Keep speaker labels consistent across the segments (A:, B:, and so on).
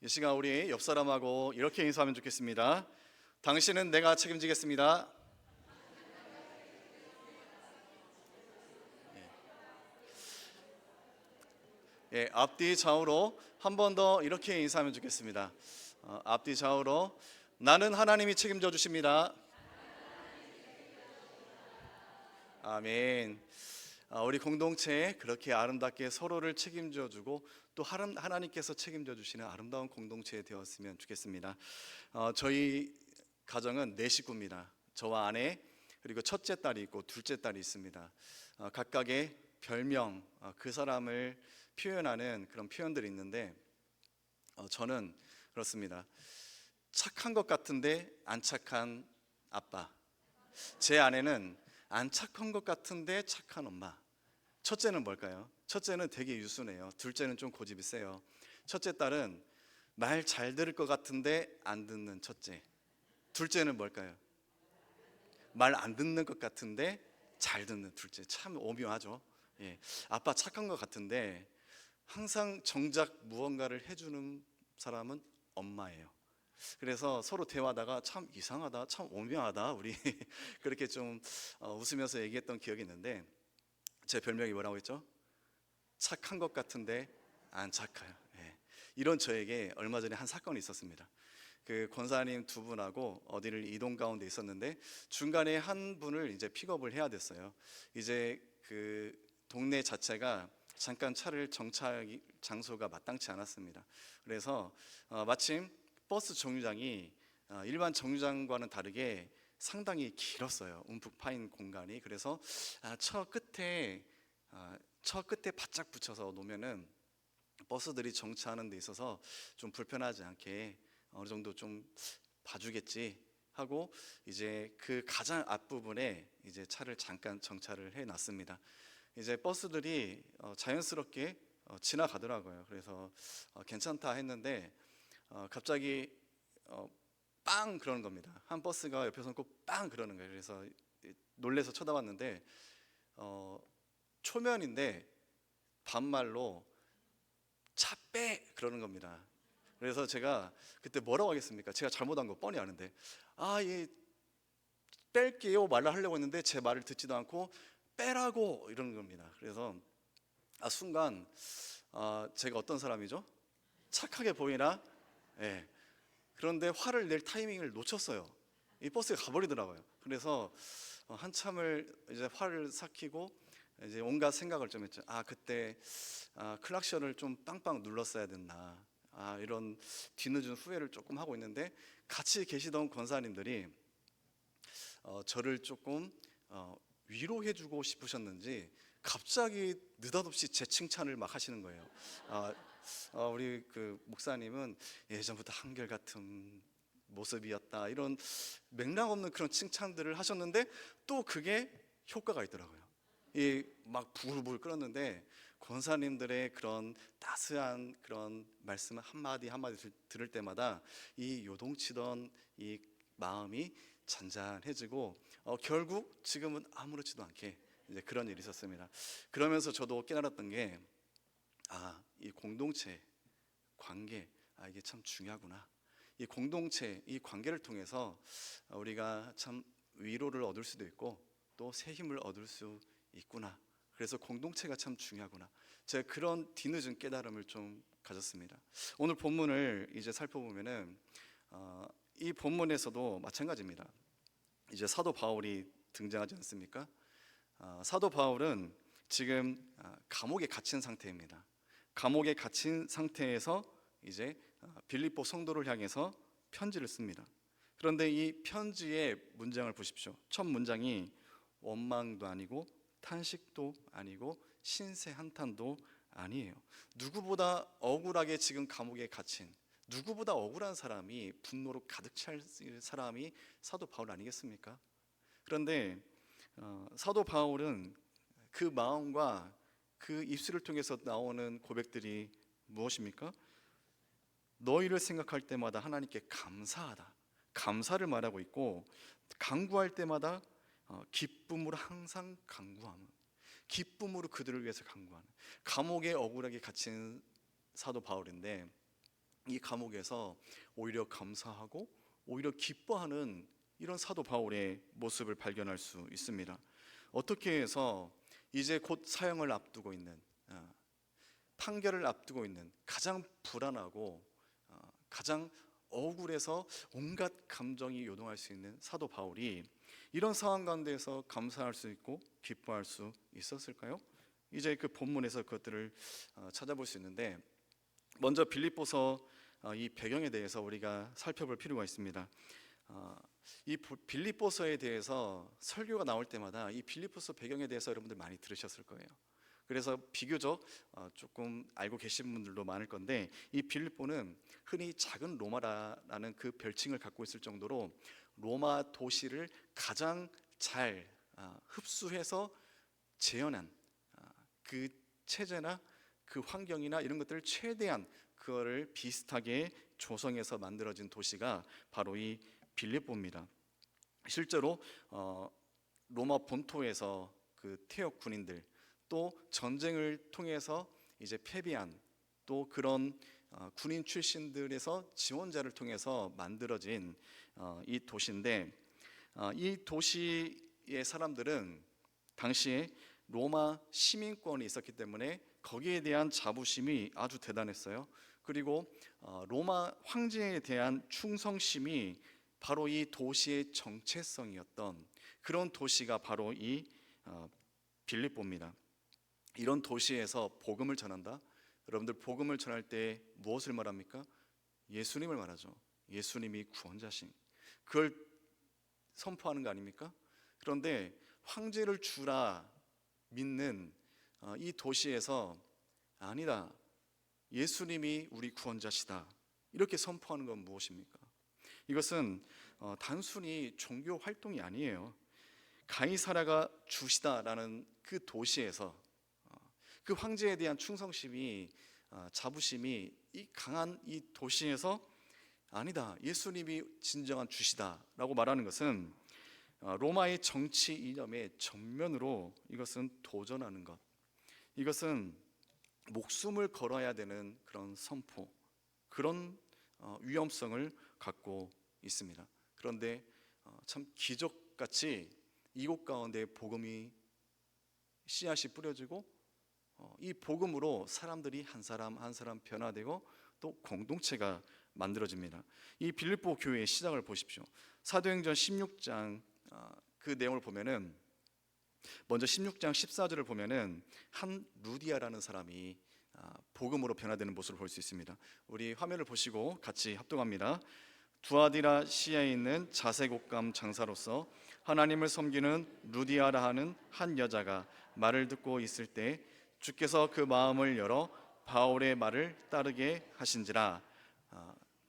A: 이 시간 우리 옆 사람하고 이렇게 인사하면 좋겠습니다. 당신은 내가 책임지겠습니다. 예, 앞뒤 좌우로 한 번 더 이렇게 인사하면 좋겠습니다. 앞뒤 좌우로 나는 하나님이 책임져 주십니다. 아멘. 우리 공동체에 그렇게 아름답게 서로를 책임져 주고 또 하나님께서 책임져 주시는 아름다운 공동체 되었으면 좋겠습니다. 저희 가정은 네 식구입니다. 저와 아내 그리고 첫째 딸이 있고 둘째 딸이 있습니다. 각각의 별명, 그 사람을 표현하는 그런 표현들이 있는데 저는 그렇습니다. 착한 것 같은데 안 착한 아빠. 제 아내는 안 착한 것 같은데 착한 엄마. 첫째는 뭘까요? 첫째는 되게 유순해요. 둘째는 좀 고집이 세요. 첫째 딸은 말 잘 들을 것 같은데 안 듣는 첫째. 둘째는 뭘까요? 말 안 듣는 것 같은데 잘 듣는 둘째. 참 오묘하죠. 예. 아빠 착한 것 같은데 항상 정작 무언가를 해주는 사람은 엄마예요. 그래서 서로 대화하다가 참 이상하다, 참 오묘하다, 우리 그렇게 좀 웃으면서 얘기했던 기억이 있는데, 제 별명이 뭐라고 했죠? 착한 것 같은데 안 착해요. 예. 이런 저에게 얼마 전에 한 사건이 있었습니다. 그 권사님 두 분하고 어디를 이동 가운데 있었는데 중간에 한 분을 이제 픽업을 해야 됐어요. 이제 그 동네 자체가 잠깐 차를 정차할 장소가 마땅치 않았습니다. 그래서 마침 버스 정류장이 일반 정류장과는 다르게 상당히 길었어요. 움푹 파인 공간이. 그래서 차 끝에 바짝 붙여서 놓으면은 버스들이 정차하는 데 있어서 좀 불편하지 않게 어느 정도 좀 봐주겠지 하고 이제 그 가장 앞부분에 이제 차를 잠깐 정차를 해 놨습니다. 이제 버스들이 자연스럽게 지나가더라고요. 그래서 괜찮다 했는데 갑자기 빵 그러는 겁니다. 한 버스가 옆에서 꼭 빵 그러는 거예요. 그래서 놀래서 쳐다봤는데 초면인데 반말로 차 빼 그러는 겁니다. 그래서 제가 그때 뭐라고 하겠습니까? 제가 잘못한 거 뻔히 아는데 예, 뺄게요 말을 하려고 했는데 제 말을 듣지도 않고 빼라고 이러는 겁니다. 그래서 순간 제가 어떤 사람이죠? 착하게 보이나? 예. 그런데 화를 낼 타이밍을 놓쳤어요. 이 버스가 가버리더라고요. 그래서 한참을 이제 화를 삭히고 이제 온갖 생각을 좀 했죠. 그때 클락션을 좀 빵빵 눌렀어야 됐나. 이런 뒤늦은 후회를 조금 하고 있는데 같이 계시던 권사님들이 저를 조금 위로해주고 싶으셨는지 갑자기 느닷없이 제 칭찬을 막 하시는 거예요. 우리 그 목사님은 예전부터 한결같은 모습이었다, 이런 맥락 없는 그런 칭찬들을 하셨는데 또 그게 효과가 있더라고요. 막 부글부글 끓었는데 권사님들의 그런 따스한 그런 말씀 한마디 한마디 들을 때마다 이 요동치던 이 마음이 잔잔해지고 결국 지금은 아무렇지도 않게 이제 그런 일이 있었습니다. 그러면서 저도 깨달았던 게 이 공동체 관계, 이게 참 중요하구나. 이 공동체, 이 관계를 통해서 우리가 참 위로를 얻을 수도 있고 또 새 힘을 얻을 수 있구나. 그래서 공동체가 참 중요하구나. 제가 그런 뒤늦은 깨달음을 좀 가졌습니다. 오늘 본문을 이제 살펴보면은 이 본문에서도 마찬가지입니다. 이제 사도 바울이 등장하지 않습니까? 사도 바울은 지금 감옥에 갇힌 상태입니다. 감옥에 갇힌 상태에서 이제 빌립보 성도를 향해서 편지를 씁니다. 그런데 이 편지의 문장을 보십시오. 첫 문장이 원망도 아니고 탄식도 아니고 신세 한탄도 아니에요. 누구보다 억울하게 지금 감옥에 갇힌, 누구보다 억울한 사람이, 분노로 가득 찰 사람이 사도 바울 아니겠습니까? 그런데 사도 바울은 그 마음과 그 입술을 통해서 나오는 고백들이 무엇입니까? 너희를 생각할 때마다 하나님께 감사하다, 감사를 말하고 있고, 간구할 때마다 기쁨으로 항상 간구하는, 기쁨으로 그들을 위해서 간구하는, 감옥에 억울하게 갇힌 사도 바울인데 이 감옥에서 오히려 감사하고 오히려 기뻐하는 이런 사도 바울의 모습을 발견할 수 있습니다. 어떻게 해서 이제 곧 사형을 앞두고 있는, 판결을 앞두고 있는 가장 불안하고 가장 억울해서 온갖 감정이 요동할 수 있는 사도 바울이 이런 상황 가운데에서 감사할 수 있고 기뻐할 수 있었을까요? 이제 그 본문에서 그것들을 찾아볼 수 있는데, 먼저 빌립보서 이 배경에 대해서 우리가 살펴볼 필요가 있습니다. 이 빌립보서에 대해서 설교가 나올 때마다 이 빌립보서 배경에 대해서 여러분들 많이 들으셨을 거예요. 그래서 비교적 조금 알고 계신 분들도 많을 건데, 이 빌립보는 흔히 작은 로마라는 그 별칭을 갖고 있을 정도로 로마 도시를 가장 잘 흡수해서 재현한 그 체제나 그 환경이나 이런 것들을 최대한 그거를 비슷하게 조성해서 만들어진 도시가 바로 이 빌립보입니다. 실제로 로마 본토에서 그 퇴역 군인들, 또 전쟁을 통해서 이제 패배한 또 그런 군인 출신들에서 지원자를 통해서 만들어진 이 도시인데, 이 도시의 사람들은 당시에 로마 시민권이 있었기 때문에 거기에 대한 자부심이 아주 대단했어요. 그리고 로마 황제에 대한 충성심이 바로 이 도시의 정체성이었던 그런 도시가 바로 이 빌립보입니다. 이런 도시에서 복음을 전한다. 여러분들 복음을 전할 때 무엇을 말합니까? 예수님을 말하죠. 예수님이 구원자신, 그걸 선포하는 거 아닙니까? 그런데 황제를 주라 믿는 이 도시에서 아니다, 예수님이 우리 구원자시다, 이렇게 선포하는 건 무엇입니까? 이것은 단순히 종교 활동이 아니에요. 가이사라가 주시다라는 그 도시에서 그 황제에 대한 충성심이 자부심이 이 강한 이 도시에서 아니다, 예수님이 진정한 주시다라고 말하는 것은 로마의 정치 이념의 전면으로 이것은 도전하는 것, 이것은 목숨을 걸어야 되는 그런 선포, 그런 위험성을 갖고 있습니다. 그런데 참 기적같이 이곳 가운데 복음이 씨앗이 뿌려지고 이 복음으로 사람들이 한 사람 한 사람 변화되고 또 공동체가 만들어집니다. 이 빌립보 교회의 시작을 보십시오. 사도행전 16장 그 내용을 보면은, 먼저 16장 14절을 보면은 한 루디아라는 사람이 복음으로 변화되는 모습을 볼 수 있습니다. 우리 화면을 보시고 같이 합독합니다. 두아디라시아에 있는 자색 옷감 장사로서 하나님을 섬기는 루디아라 하는 한 여자가 말을 듣고 있을 때 주께서 그 마음을 열어 바울의 말을 따르게 하신지라.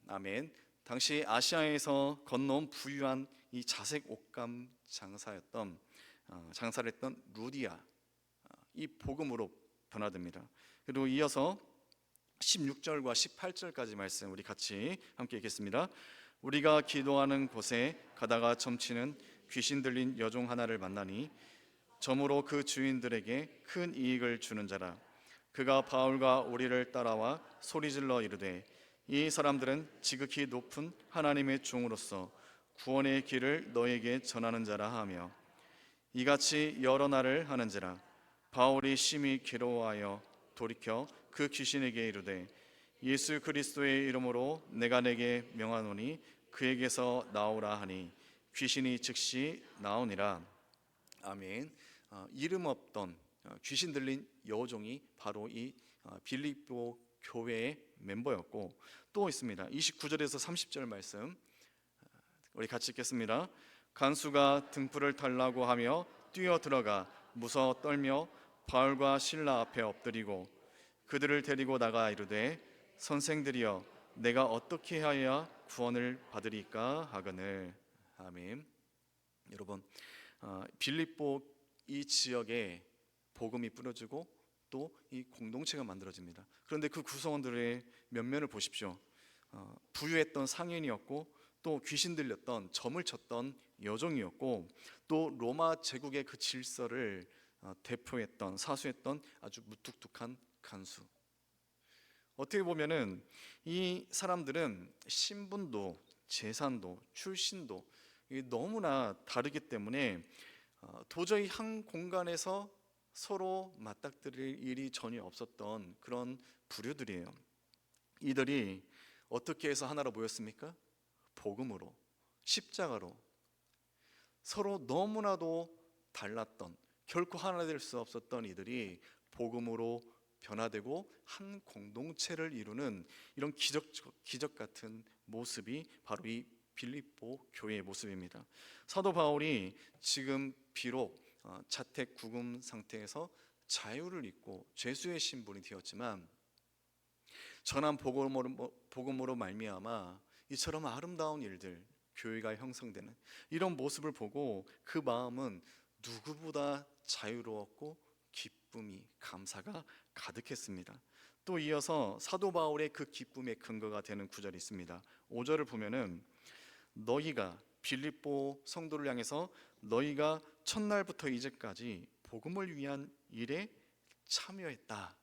A: 아멘. 당시 아시아에서 건너온 부유한 이 자색 옷감 장사를 했던 루디아, 이 복음으로 변화됩니다. 그리고 이어서 16절과 18절까지 말씀 우리 같이 함께 읽겠습니다. 우리가 기도하는 곳에 가다가 점치는 귀신 들린 여종 하나를 만나니 점으로 그 주인들에게 큰 이익을 주는 자라. 그가 바울과 우리를 따라와 소리질러 이르되 이 사람들은 지극히 높은 하나님의 종으로서 구원의 길을 너에게 전하는 자라 하며 이같이 여러 날을 하는지라. 바울이 심히 괴로워하여 돌이켜 그 귀신에게 이르되 예수 그리스도의 이름으로 내가 내게 명하노니 그에게서 나오라 하니 귀신이 즉시 나오니라. 아멘. 이름 없던 귀신 들린 여종이 바로 이 빌립보 교회의 멤버였고, 또 있습니다. 29절에서 30절 말씀 우리 같이 읽겠습니다. 간수가 등불을 달라고 하며 뛰어 들어가 무서워 떨며 바울과 실라 앞에 엎드리고 그들을 데리고 나가 이르되 선생들이여 내가 어떻게 하여야 구원을 받으리까 하거늘. 아멘. 여러분, 빌립보 이 지역에 복음이 뿌려지고 또 이 공동체가 만들어집니다. 그런데 그 구성원들의 면면을 보십시오. 부유했던 상인이었고 또 귀신 들렸던 점을 쳤던 여종이었고 또 로마 제국의 그 질서를 대표했던 사수했던 아주 무뚝뚝한 간수. 어떻게 보면은 이 사람들은 신분도 재산도 출신도 너무나 다르기 때문에 도저히 한 공간에서 서로 맞닥뜨릴 일이 전혀 없었던 그런 부류들이에요. 이들이 어떻게 해서 하나로 모였습니까? 복음으로, 십자가로. 서로 너무나도 달랐던, 결코 하나 될 수 없었던 이들이 복음으로 변화되고 한 공동체를 이루는 이런 기적 같은 모습이 바로 이 빌립보 교회의 모습입니다. 사도 바울이 지금 비록 자택 구금 상태에서 자유를 입고 죄수의 신분이 되었지만 전한 복음으로 말미암아 이처럼 아름다운 일들, 교회가 형성되는 이런 모습을 보고 그 마음은 누구보다 자유로웠고 기쁨이, 감사가 가득했습니다. 또 이어서 사도 바울의 그 기쁨의 근거가 되는 구절이 있습니다. 5절을 보면은 너희가 빌립보 성도를 향해서 너희가 첫날부터 이제까지 복음을 위한 일에 참여했다.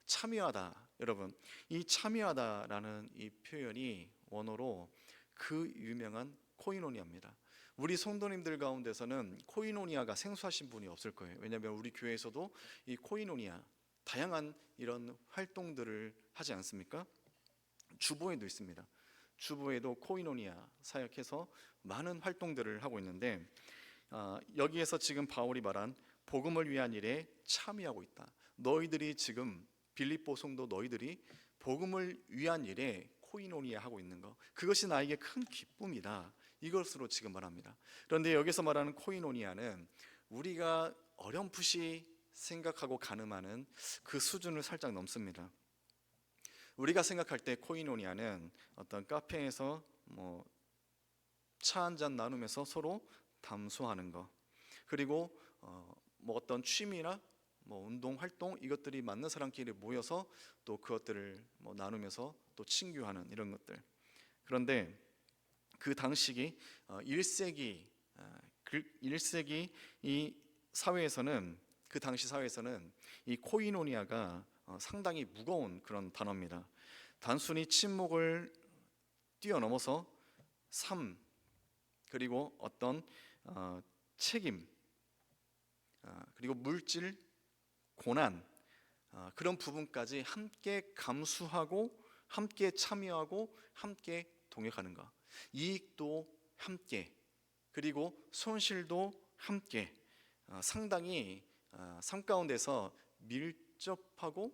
A: 참여하다. 여러분, 이 참여하다라는 이 표현이 원어로 그 유명한 코이노니아입니다. 우리 성도님들 가운데서는 코이노니아가 생소하신 분이 없을 거예요. 왜냐하면 우리 교회에서도 이 코이노니아 다양한 이런 활동들을 하지 않습니까? 주보에도 있습니다. 주보에도 코이노니아 사역해서 많은 활동들을 하고 있는데 여기에서 지금 바울이 말한 복음을 위한 일에 참여하고 있다. 너희들이 지금 빌립보 성도 너희들이 복음을 위한 일에 코이노니아 하고 있는 것, 그것이 나에게 큰 기쁨이다. 이것으로 지금 말합니다. 그런데 여기서 말하는 코이노니아는 우리가 어렴풋이 생각하고 가늠하는 그 수준을 살짝 넘습니다. 우리가 생각할 때 코이노니아는 어떤 카페에서 차 한 잔 나누면서 서로 담소하는 것, 그리고 어떤 취미나 운동 활동 이것들이 맞는 사람끼리 모여서 또 그것들을 나누면서 또 친교하는 이런 것들. 그런데 그 당시기 1세기 이 사회에서는, 그 당시 사회에서는 이 코이노니아가 상당히 무거운 그런 단어입니다. 단순히 친목을 뛰어넘어서 삶, 그리고 어떤 책임, 그리고 물질, 고난, 그런 부분까지 함께 감수하고 함께 참여하고 함께 동역하는 것, 이익도 함께, 그리고 손실도 함께, 상당히 삶 가운데서 밀접하고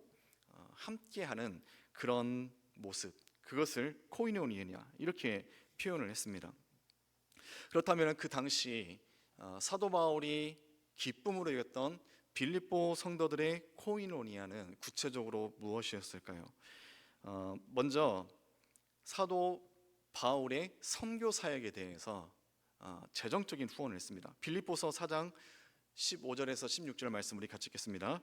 A: 함께하는 그런 모습, 그것을 코이노니아 이렇게 표현을 했습니다. 그렇다면 그 당시 사도 바울이 기쁨으로 여겼던 빌립보 성도들의 코이노니아는 구체적으로 무엇이었을까요? 먼저 사도 바울의 선교 사역에 대해서 재정적인 후원을 했습니다. 빌립보서 4장 15절에서 16절 말씀 우리 같이 읽겠습니다.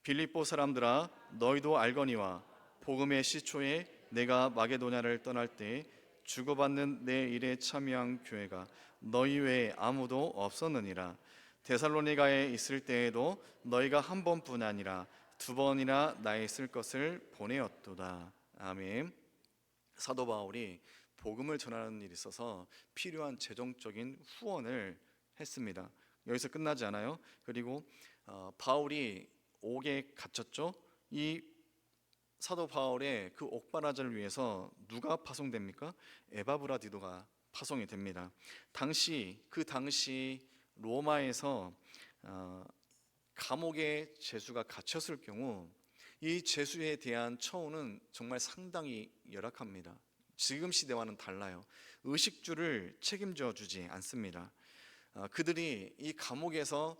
A: 빌립보 사람들아 너희도 알거니와 복음의 시초에 내가 마게도냐를 떠날 때 주고받는 내 일에 참여한 교회가 너희 외에 아무도 없었느니라. 데살로니가에 있을 때에도 너희가 한 번뿐 아니라 두 번이나 나에 있을 것을 보내었도다. 아멘. 사도 바울이 복음을 전하는 일에 있어서 필요한 재정적인 후원을 했습니다. 여기서 끝나지 않아요. 그리고 바울이 옥에 갇혔죠. 이 사도 바울의 그 옥바라지를 위해서 누가 파송됩니까? 에바브라디도가 파송이 됩니다. 그 당시 로마에서 감옥에 죄수가 갇혔을 경우 이 죄수에 대한 처우는 정말 상당히 열악합니다. 지금 시대와는 달라요. 의식주를 책임져 주지 않습니다. 그들이 이 감옥에서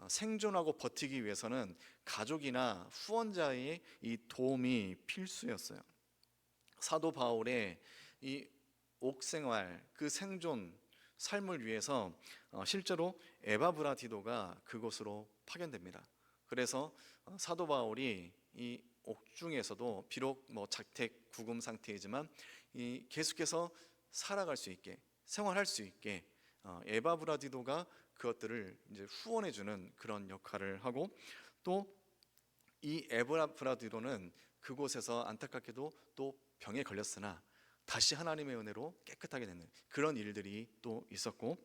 A: 생존하고 버티기 위해서는 가족이나 후원자의 이 도움이 필수였어요. 사도 바울의 이 옥생활, 그 생존 삶을 위해서 실제로 에바브라디도가 그곳으로 파견됩니다. 그래서 사도 바울이 이 옥중에서도 비록 자택 구금 상태이지만 계속해서 살아갈 수 있게, 생활할 수 있게 에바브라디도가 그것들을 이제 후원해 주는 그런 역할을 하고, 또 이 에바브라디도는 그곳에서 안타깝게도 또 병에 걸렸으나 다시 하나님의 은혜로 깨끗하게 되는 그런 일들이 또 있었고,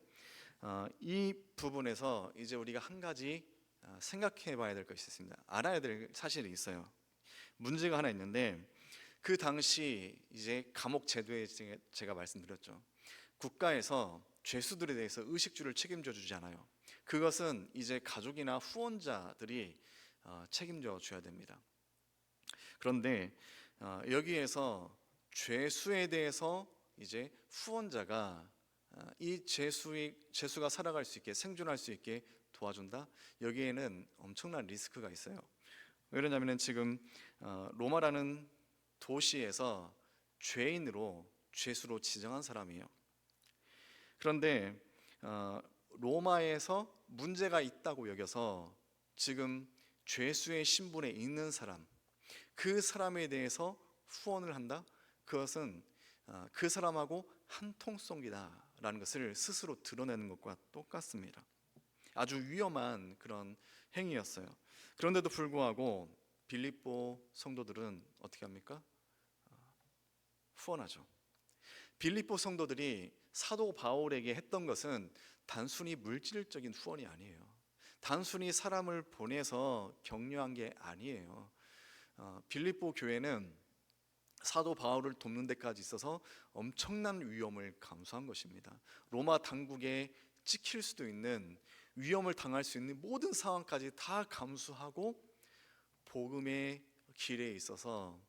A: 이 부분에서 이제 우리가 한 가지 생각해 봐야 될 것이 있습니다. 알아야 될 사실이 있어요. 문제가 하나 있는데, 그 당시 이제 감옥 제도에 제가 말씀드렸죠. 국가에서 죄수들에 대해서 의식주를 책임져 주지 않아요. 그것은 이제 가족이나 후원자들이 책임져 줘야 됩니다. 그런데 여기에서 죄수에 대해서 이제 후원자가 이 죄수가 살아갈 수 있게, 생존할 수 있게 도와준다. 여기에는 엄청난 리스크가 있어요. 왜 그러냐면은 지금 로마라는 도시에서 죄수로 지정한 사람이에요. 그런데 로마에서 문제가 있다고 여겨서 지금 죄수의 신분에 있는 사람, 그 사람에 대해서 후원을 한다? 그것은 그 사람하고 한통속이다라는 것을 스스로 드러내는 것과 똑같습니다. 아주 위험한 그런 행위였어요. 그런데도 불구하고 빌립보 성도들은 어떻게 합니까? 후원하죠. 빌립보 성도들이 사도 바울에게 했던 것은 단순히 물질적인 후원이 아니에요. 단순히 사람을 보내서 격려한 게 아니에요. 빌립보 교회는 사도 바울을 돕는 데까지 있어서 엄청난 위험을 감수한 것입니다. 로마 당국에 찍힐 수도 있는, 위험을 당할 수 있는 모든 상황까지 다 감수하고 복음의 길에 있어서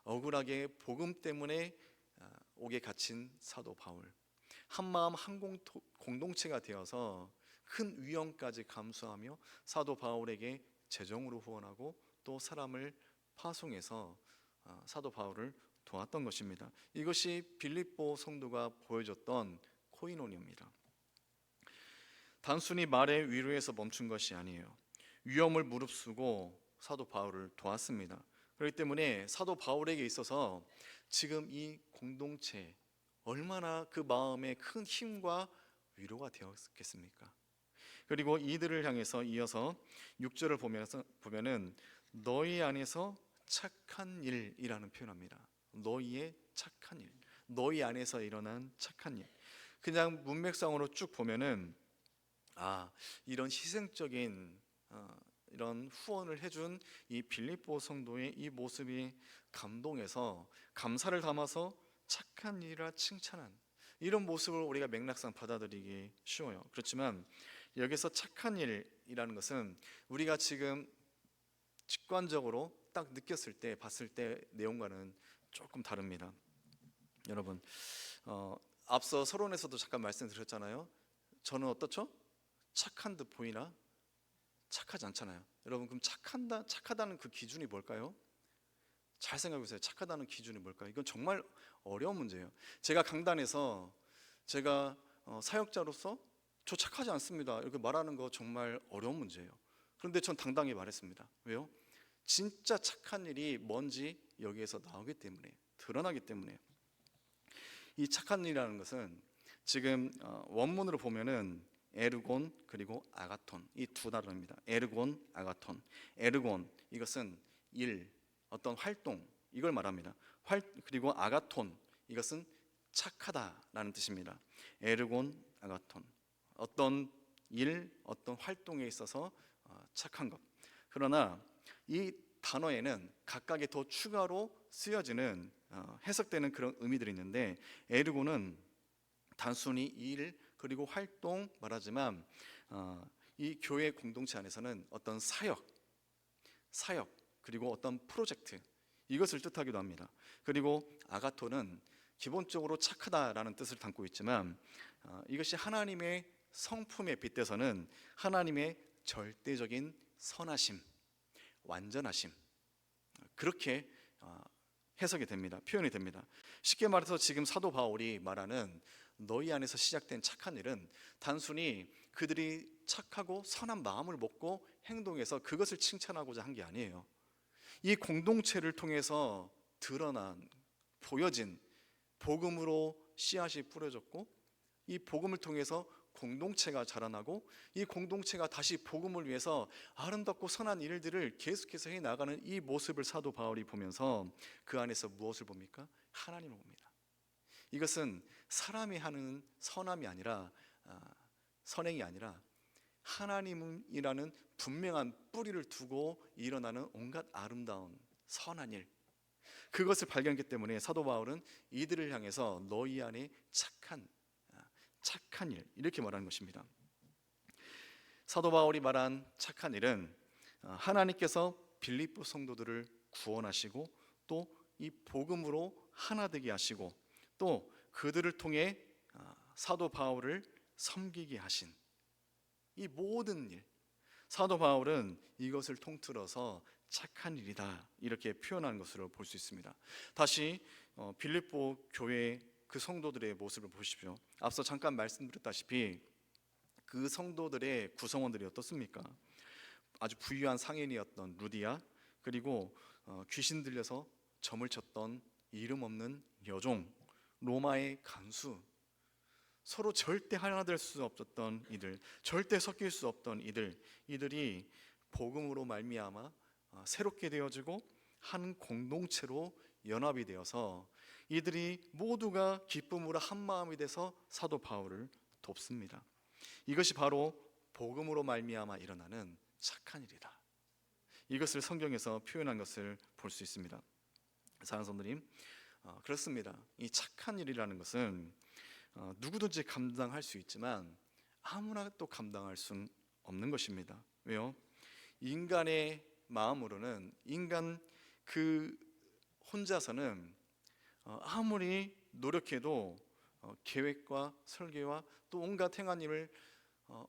A: 억울하게 복음 때문에 옥에 갇힌 사도 바울, 한마음 한 공동체가 되어서 큰 위험까지 감수하며 사도 바울에게 재정으로 후원하고 또 사람을 파송해서 사도 바울을 도왔던 것입니다. 이것이 빌립보 성도가 보여줬던 코이노니입니다. 단순히 말의 위로에서 멈춘 것이 아니에요. 위험을 무릅쓰고 사도 바울을 도왔습니다. 그렇기 때문에 사도 바울에게 있어서 지금 이 공동체 얼마나 그 마음에 큰 힘과 위로가 되었겠습니까? 그리고 이들을 향해서 이어서 6절을 보면은 너희 안에서 착한 일이라는 표현합니다. 너희의 착한 일, 너희 안에서 일어난 착한 일. 그냥 문맥상으로 쭉 보면은 이런 희생적인 이런 후원을 해준 이 빌립보 성도의 이 모습이 감동해서 감사를 담아서 착한 일이라 칭찬한 이런 모습을 우리가 맥락상 받아들이기 쉬워요. 그렇지만 여기서 착한 일이라는 것은 우리가 지금 직관적으로 딱 느꼈을 때, 봤을 때 내용과는 조금 다릅니다. 여러분, 앞서 서론에서도 잠깐 말씀드렸잖아요. 저는 어떻죠? 착한 듯 보이나 착하지 않잖아요. 여러분, 그럼 착하다는 그 기준이 뭘까요? 잘 생각해 보세요. 착하다는 기준이 뭘까요? 이건 정말 어려운 문제예요. 제가 강단에서 제가 사역자로서 저 착하지 않습니다 이렇게 말하는 거 정말 어려운 문제예요. 그런데 전 당당히 말했습니다. 왜요? 진짜 착한 일이 뭔지 여기에서 나오기 때문에, 드러나기 때문에. 이 착한 일이라는 것은 지금 원문으로 보면은 에르곤 그리고 아가톤, 이 두 단어입니다. 에르곤, 아가톤. 에르곤, 이것은 일, 어떤 활동, 이걸 말합니다. 그리고 아가톤, 이것은 착하다라는 뜻입니다. 에르곤, 아가톤, 어떤 일, 어떤 활동에 있어서 착한 것. 그러나 이 단어에는 각각의 더 추가로 쓰여지는 해석되는 그런 의미들이 있는데, 에르곤은 단순히 일 그리고 활동 말하지만 이 교회 공동체 안에서는 어떤 사역 그리고 어떤 프로젝트, 이것을 뜻하기도 합니다. 그리고 아가토는 기본적으로 착하다라는 뜻을 담고 있지만 이것이 하나님의 성품에 빗대서는 하나님의 절대적인 선하심, 완전하심, 그렇게 해석이 됩니다. 표현이 됩니다. 쉽게 말해서 지금 사도 바울이 말하는 너희 안에서 시작된 착한 일은 단순히 그들이 착하고 선한 마음을 먹고 행동해서 그것을 칭찬하고자 한 게 아니에요. 이 공동체를 통해서 드러난, 보여진 복음으로 씨앗이 뿌려졌고 이 복음을 통해서 공동체가 자라나고 이 공동체가 다시 복음을 위해서 아름답고 선한 일들을 계속해서 해나가는 이 모습을 사도 바울이 보면서 그 안에서 무엇을 봅니까? 하나님을 봅니다. 이것은 사람이 하는 선함이 아니라 선행이 아니라 하나님이라는 분명한 뿌리를 두고 일어나는 온갖 아름다운 선한 일, 그것을 발견했기 때문에 사도 바울은 이들을 향해서 너희 안에 착한 일, 이렇게 말하는 것입니다. 사도 바울이 말한 착한 일은 하나님께서 빌립보 성도들을 구원하시고 또 이 복음으로 하나 되게 하시고 또 그들을 통해 사도 바울을 섬기게 하신 이 모든 일, 사도 바울은 이것을 통틀어서 착한 일이다 이렇게 표현하는 것으로 볼 수 있습니다. 다시 빌립보 교회 그 성도들의 모습을 보십시오. 앞서 잠깐 말씀드렸다시피 그 성도들의 구성원들이 어떻습니까? 아주 부유한 상인이었던 루디아, 그리고 귀신 들려서 점을 쳤던 이름 없는 여종, 로마의 간수, 서로 절대 하나 될 수 없었던 이들, 절대 섞일 수 없던 이들이 복음으로 말미암아 새롭게 되어지고 한 공동체로 연합이 되어서 이들이 모두가 기쁨으로 한 마음이 돼서 사도 바울을 돕습니다. 이것이 바로 복음으로 말미암아 일어나는 착한 일이다. 이것을 성경에서 표현한 것을 볼 수 있습니다. 사랑하는 성도님, 그렇습니다. 이 착한 일이라는 것은 누구든지 감당할 수 있지만 아무나 또 감당할 수는 없는 것입니다. 왜요? 인간의 마음으로는 인간 그 혼자서는 아무리 노력해도 계획과 설계와 또 온갖 행한 일을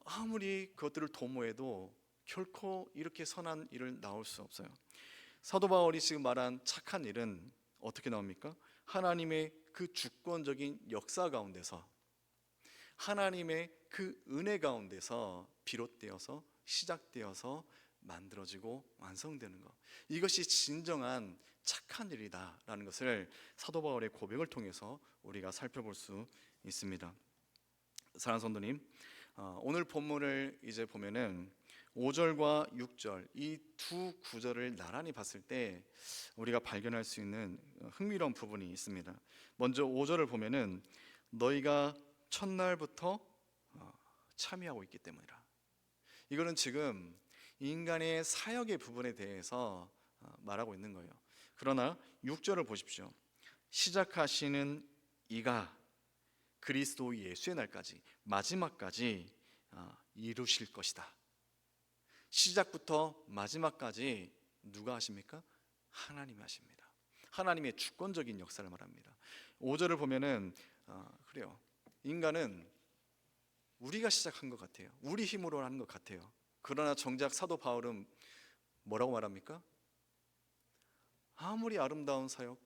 A: 아무리 그것들을 도모해도 결코 이렇게 선한 일을 나올 수 없어요. 사도 바울이 지금 말한 착한 일은 어떻게 나옵니까? 하나님의 그 주권적인 역사 가운데서, 하나님의 그 은혜 가운데서 비롯되어서 시작되어서 만들어지고 완성되는 것, 이것이 진정한 착한 일이다라는 것을 사도 바울의 고백을 통해서 우리가 살펴볼 수 있습니다. 사랑하는 성도님, 오늘 본문을 이제 보면은 5절과 6절 이 두 구절을 나란히 봤을 때 우리가 발견할 수 있는 흥미로운 부분이 있습니다. 먼저 5절을 보면은 너희가 첫날부터 참여하고 있기 때문이라. 이거는 지금 인간의 사역의 부분에 대해서 말하고 있는 거예요. 그러나 6절을 보십시오. 시작하시는 이가 그리스도 예수의 날까지, 마지막까지 이루실 것이다. 시작부터 마지막까지 누가 하십니까? 하나님이 하십니다. 하나님의 주권적인 역사를 말합니다. 5절을 보면은 그래요. 인간은 우리가 시작한 것 같아요. 우리 힘으로 하는 것 같아요. 그러나 정작 사도 바울은 뭐라고 말합니까? 아무리 아름다운 사역,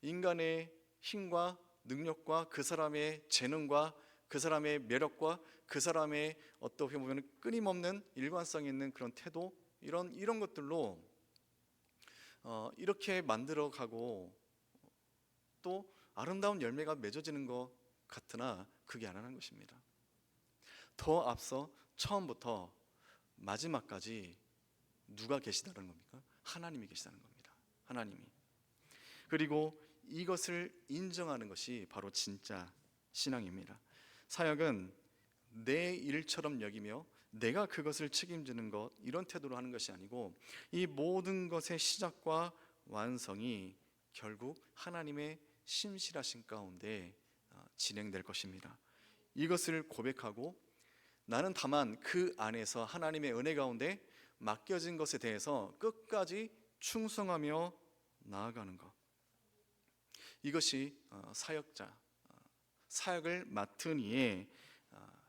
A: 인간의 힘과 능력과 그 사람의 재능과 그 사람의 매력과 그 사람의 어떻게 보면 끊임없는 일관성 있는 그런 태도, 이런 것들로 이렇게 만들어가고 또 아름다운 열매가 맺어지는 것 같으나 그게 아니라는 것입니다. 더 앞서 처음부터 마지막까지 누가 계시다는 겁니까? 하나님이 계시다는 겁니다. 하나님이. 그리고 이것을 인정하는 것이 바로 진짜 신앙입니다. 사역은 내 일처럼 여기며 내가 그것을 책임지는 것, 이런 태도로 하는 것이 아니고 이 모든 것의 시작과 완성이 결국 하나님의 신실하신 가운데 진행될 것입니다. 이것을 고백하고 나는 다만 그 안에서 하나님의 은혜 가운데 맡겨진 것에 대해서 끝까지 충성하며 나아가는 것, 이것이 사역자, 사역을 맡은 이의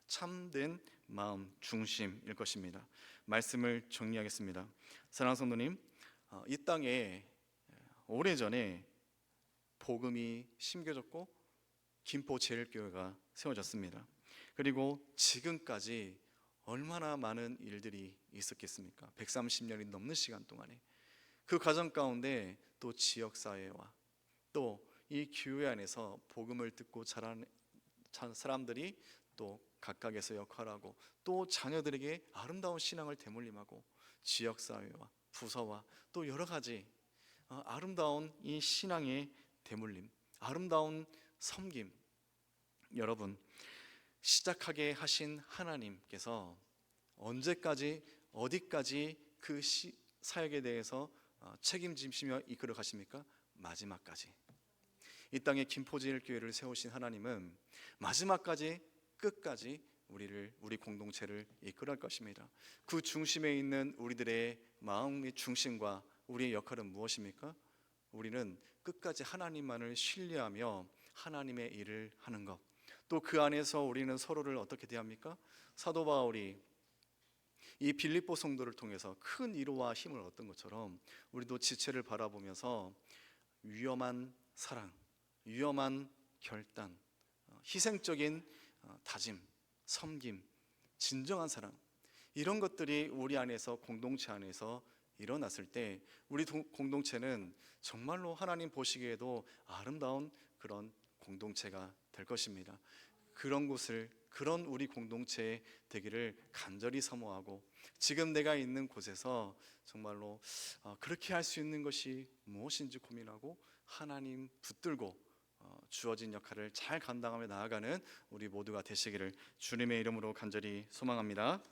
A: 참된 마음 중심일 것입니다. 말씀을 정리하겠습니다. 사랑하는 성도님, 이 땅에 오래전에 복음이 심겨졌고 김포 제일교회가 세워졌습니다. 그리고 지금까지 얼마나 많은 일들이 있었겠습니까? 130년이 넘는 시간 동안에 그 과정 가운데 또 지역사회와 또 이 교회 안에서 복음을 듣고 사람들이 또 각각에서 역할하고 또 자녀들에게 아름다운 신앙을 대물림하고 지역사회와 부서와 또 여러 가지 아름다운 이 신앙의 대물림, 아름다운 섬김. 여러분, 시작하게 하신 하나님께서 언제까지 어디까지 그 사역에 대해서 책임지시며 이끌어 가십니까? 마지막까지. 이 땅에 김포진일 교회를 세우신 하나님은 마지막까지 끝까지 우리 공동체를 이끌어갈 것입니다. 그 중심에 있는 우리들의 마음의 중심과 우리의 역할은 무엇입니까? 우리는 끝까지 하나님만을 신뢰하며 하나님의 일을 하는 것. 또 그 안에서 우리는 서로를 어떻게 대합니까? 사도 바울이 이 빌립보 성도를 통해서 큰 위로와 힘을 얻던 것처럼 우리도 지체를 바라보면서 위험한 사랑, 위험한 결단, 희생적인 다짐, 섬김, 진정한 사랑, 이런 것들이 우리 안에서 공동체 안에서 일어났을 때 우리 공동체는 정말로 하나님 보시기에도 아름다운 그런 공동체가 될 것입니다. 그런 곳을, 그런 우리 공동체 되기를 간절히 사모하고, 지금 내가 있는 곳에서 정말로 그렇게 할 수 있는 것이 무엇인지 고민하고 하나님 붙들고 주어진 역할을 잘 감당하며 나아가는 우리 모두가 되시기를 주님의 이름으로 간절히 소망합니다.